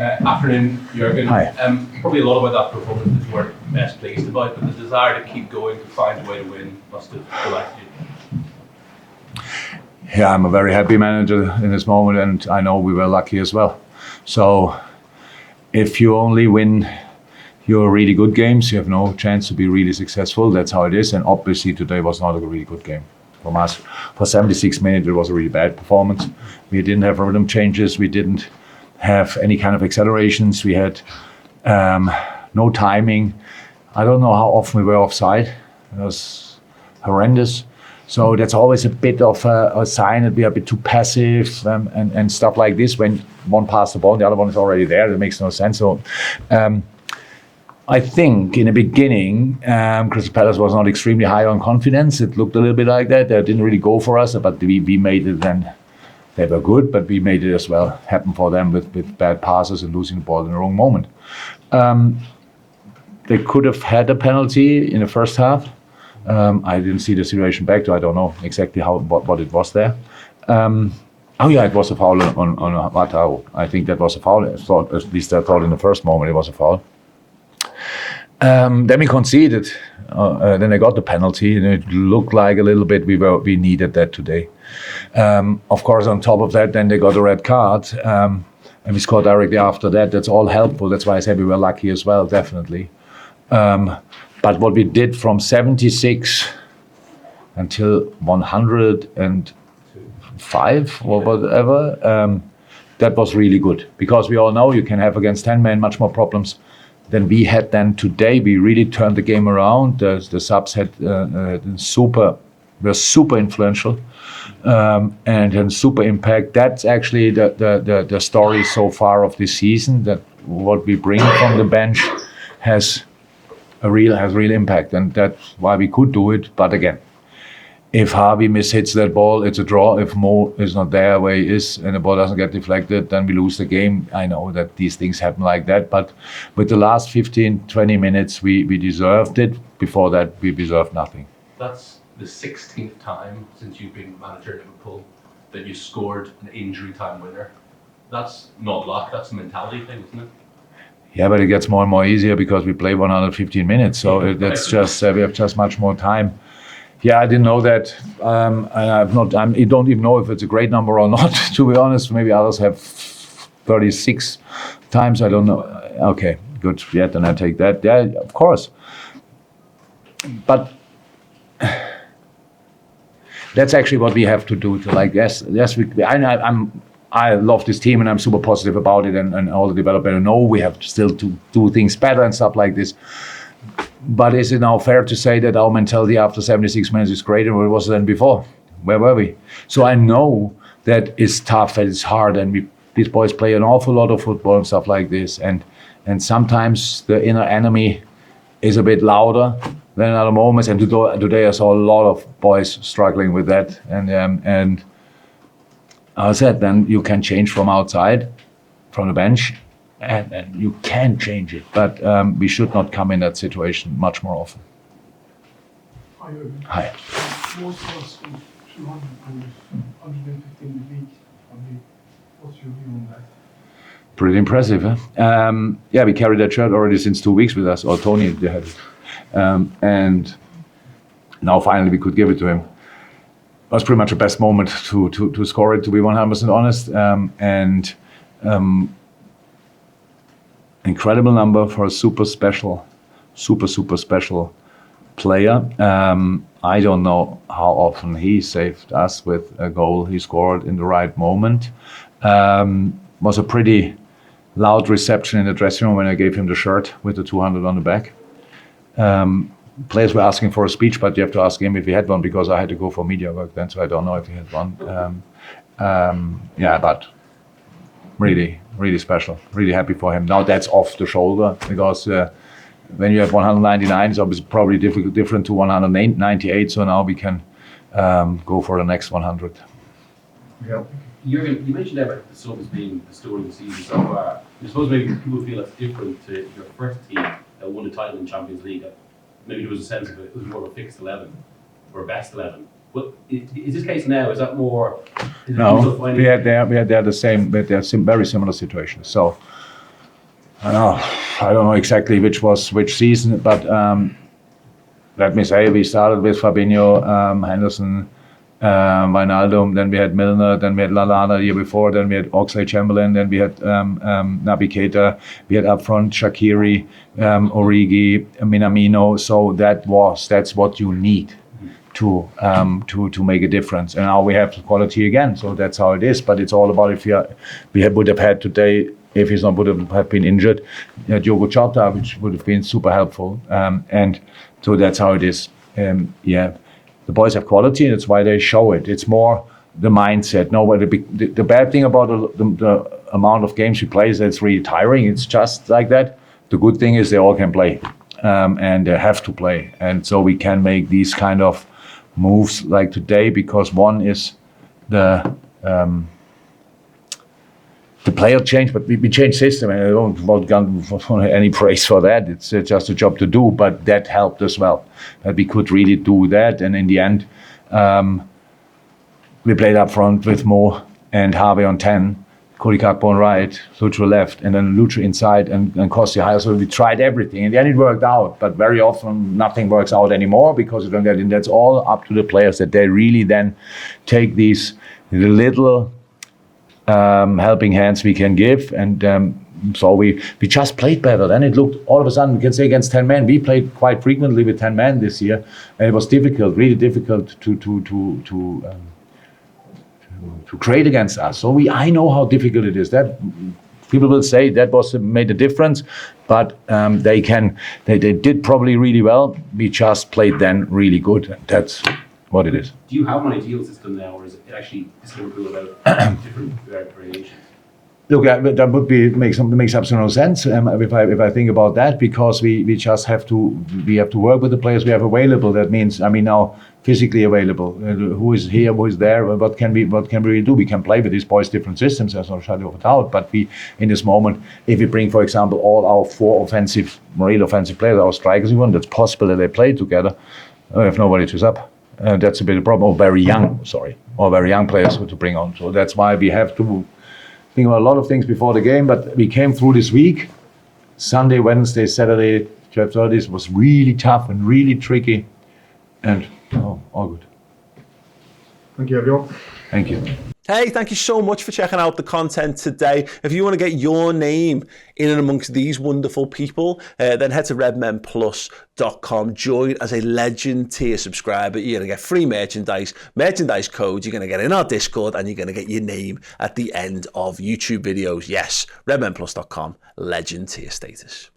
Afternoon, Jurgen. Hi. Probably a lot about that performance that you weren't best pleased about, but the desire to keep going, to find a way to win, must have delighted you. Yeah, I'm a very happy manager in this moment, and I know we were lucky as well. So if you only win your really good games, you have no chance to be really successful. That's how it is, and obviously today was not a really good game from us. For 76 minutes, it was a really bad performance. We didn't have rhythm changes. We didn't have any kind of accelerations. We had no timing. I don't know how often we were offside. It was horrendous. So that's always a bit of a sign that we are a bit too passive and stuff like this. When one passes the ball, the other one is already there. That makes no sense. So I think in the beginning, Crystal Palace was not extremely high on confidence. It looked a little bit like that. They didn't really go for us, but we made it then. They were good, but we made it as well happen for them with bad passes and losing the ball in the wrong moment. They could have had a penalty in the first half. I didn't see the situation back, so I don't know exactly what it was there. It was a foul on Matao. I think that was a foul. At least I thought in the first moment it was a foul. Then we conceded. Then they got the penalty, and it looked like a little bit we needed that today. Of course, on top of that, then they got a red card, and we scored directly after that. That's all helpful. That's why I said we were lucky as well, definitely. But what we did from 76 until 105 or whatever, that was really good. Because we all know you can have against 10 men much more problems than we had then today. We really turned the game around. The subs were super influential and had super impact. That's actually the story so far of this season, that what we bring from the bench has real impact, and that's why we could do it. But again, if Harvey mishits that ball, it's a draw. If Mo is not there where he is and the ball doesn't get deflected, then we lose the game. I know that these things happen like that, but with the last 15, 20 minutes, we deserved it. Before that, we deserved nothing. That's the 16th time since you've been manager at Liverpool that you scored an injury time winner. That's not luck, that's a mentality thing, isn't it? Yeah, but it gets more and more easier because we play 115 minutes. So that's just we have just much more time. Yeah, I didn't know that. I don't even know if it's a great number or not. To be honest, maybe others have 36 times. I don't know. Okay, good. Yeah, then I take that. Yeah, of course. But that's actually what we have to do. I love this team and I'm super positive about it, and all the developers know we have still to do things better and stuff like this. But is it now fair to say that our mentality after 76 minutes is greater than it was than before? Where were we? So I know that it's tough and it's hard, and these boys play an awful lot of football and stuff like this. And sometimes the inner enemy is a bit louder than other moments. And today I saw a lot of boys struggling with that. And I said, then you can change from outside, from the bench, and you can change it. But we should not come in that situation much more often. Hi, Jurgen. Hi. Most of us 200 goals, 115 in the league. What's your view on that? Pretty impressive, huh? Yeah, we carried that shirt already since 2 weeks with us, or Tony had it. And now finally we could give it to him. It was pretty much the best moment to score it, to be 100% honest. Incredible number for a super special player. I don't know how often he saved us with a goal he scored in the right moment. Was a pretty loud reception in the dressing room when I gave him the shirt with the 200 on the back. Players were asking for a speech, but you have to ask him if he had one, because I had to go for media work then, so I don't know if he had one. But really special. Really happy for him. Now that's off the shoulder, because when you have 199, it's obviously probably different to 198. So now we can go for the next 100. Yeah. Jurgen, you mentioned about the subs being the story of the season so far. I suppose maybe people feel that's different to your first team that won the title in Champions League. Maybe there was a sense of it was more of a fixed 11 or a best 11. Well, is this case now? Is that more? No, we had there the same, but they're very similar situations. So I don't know exactly which season, but let me say we started with Fabinho, Henderson, Wijnaldum, then we had Milner, then we had Lallana the year before, then we had Oxlade-Chamberlain, then we had Naby Keita, we had up front Shaqiri, Origi, Minamino. So that's what you need to make a difference. And now we have quality again, so that's how it is. But it's all about we would have had today, if he's not would have been injured, Diogo Jota, which would have been super helpful. And so that's how it is. The boys have quality, and that's why they show it. It's more the mindset. No, the bad thing about the amount of games we play is that it's really tiring. It's just like that. The good thing is they all can play, and they have to play. And so we can make these kind of moves like today, because one is the player change, but we changed system, and I don't want any praise for that. It's just a job to do, but that helped as well. That we could really do that, and in the end, we played up front with Mo and Harvey on 10, Cody Gakpo on right, Lucho left, and then Lucho inside and Kostia higher. So we tried everything. In the end, it worked out, but very often nothing works out anymore because you don't get in. That's all up to the players, that they really then take the little helping hands we can give, and so we just played better. Then it looked, all of a sudden, we can say against 10 men. We played quite frequently with 10 men this year, and it was difficult, really difficult to create against us. So I know how difficult it is. That people will say that made a difference, but they did probably really well. We just played then really good. That's what it is. Do you have an ideal system now, or is it actually Liverpool about different variations? Look, that would makes absolutely no sense if I think about that, because we just have to work with the players we have available. That means, now physically available, who is here, who is there, what can we really do? We can play with these boys different systems, there's no shadow of a doubt. But we, in this moment, if we bring, for example, all our four real offensive players, our strikers, even, that's possible that they play together. We have nobody to sub. That's a bit of a problem. Or very young players to bring on. So that's why we have to think about a lot of things before the game. But we came through this week. Sunday, Wednesday, Saturday, 12:30 was really tough and really tricky. And all good. Thank you, everyone. Thank you. Hey, thank you so much for checking out the content today. If you want to get your name in and amongst these wonderful people, then head to redmenplus.com. Join as a Legend tier subscriber. You're going to get free merchandise codes. You're going to get in our Discord, and you're going to get your name at the end of YouTube videos. Yes, redmenplus.com, Legend tier status.